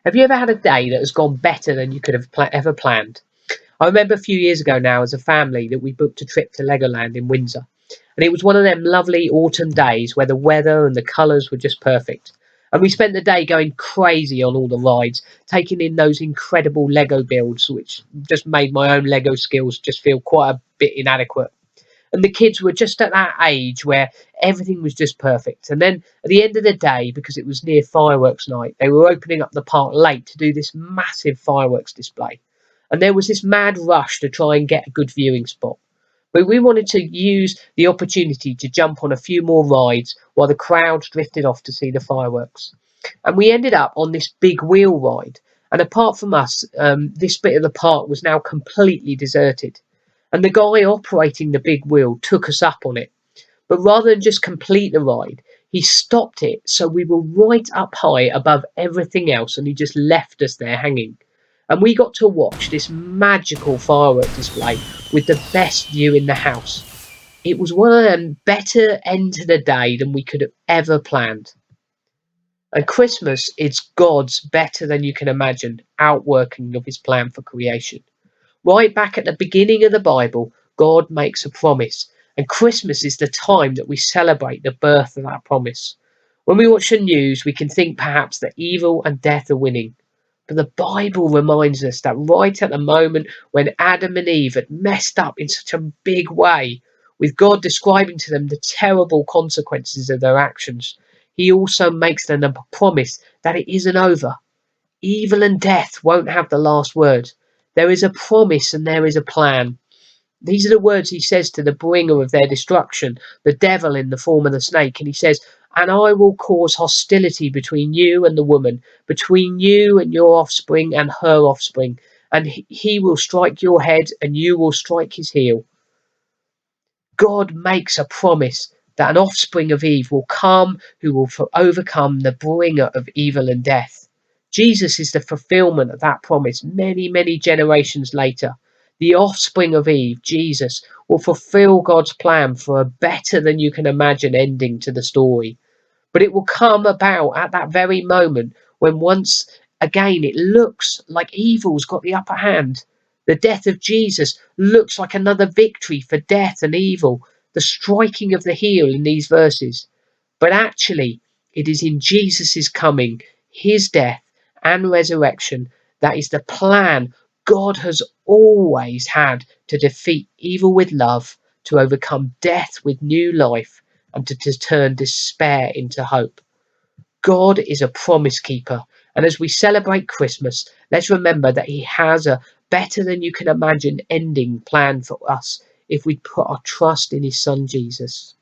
Have you ever had a day that has gone better than you could have ever planned? I remember a few years ago now, as a family, that we booked a trip to Legoland in Windsor. And it was one of them lovely autumn days where the weather and the colours were just perfect. And we spent the day going crazy on all the rides, taking in those incredible Lego builds, which just made my own Lego skills just feel quite a bit inadequate. And the kids were just at that age where everything was just perfect. And then at the end of the day, because it was near fireworks night, they were opening up the park late to do this massive fireworks display. And there was this mad rush to try and get a good viewing spot. But we wanted to use the opportunity to jump on a few more rides while the crowds drifted off to see the fireworks. And we ended up on this big wheel ride. And apart from us, this bit of the park was now completely deserted. And the guy operating the big wheel took us up on it. But rather than just complete the ride, he stopped it so we were right up high above everything else, and he just left us there hanging. And we got to watch this magical firework display with the best view in the house. It was one of them better end to the day than we could have ever planned. And Christmas is God's better than you can imagine outworking of his plan for creation. Right back at the beginning of the Bible, God makes a promise, and Christmas is the time that we celebrate the birth of that promise. When we watch the news, we can think perhaps that evil and death are winning. But the Bible reminds us that right at the moment when Adam and Eve had messed up in such a big way, with God describing to them the terrible consequences of their actions, he also makes them a promise that it isn't over. Evil and death won't have the last word. There is a promise and there is a plan. These are the words he says to the bringer of their destruction, the devil in the form of the snake. And he says, "And I will cause hostility between you and the woman, between you and your offspring and her offspring. And he will strike your head and you will strike his heel." God makes a promise that an offspring of Eve will come who will overcome the bringer of evil and death. Jesus is the fulfillment of that promise many, many generations later. The offspring of Eve, Jesus, will fulfill God's plan for a better than you can imagine ending to the story. But it will come about at that very moment when once again it looks like evil's got the upper hand. The death of Jesus looks like another victory for death and evil, the striking of the heel in these verses. But actually, it is in Jesus' coming, his death and resurrection, that is the plan God has always had to defeat evil with love, to overcome death with new life, and to turn despair into hope. God is a promise keeper. And as we celebrate Christmas, let's remember that he has a better than you can imagine ending planned for us if we put our trust in his son Jesus.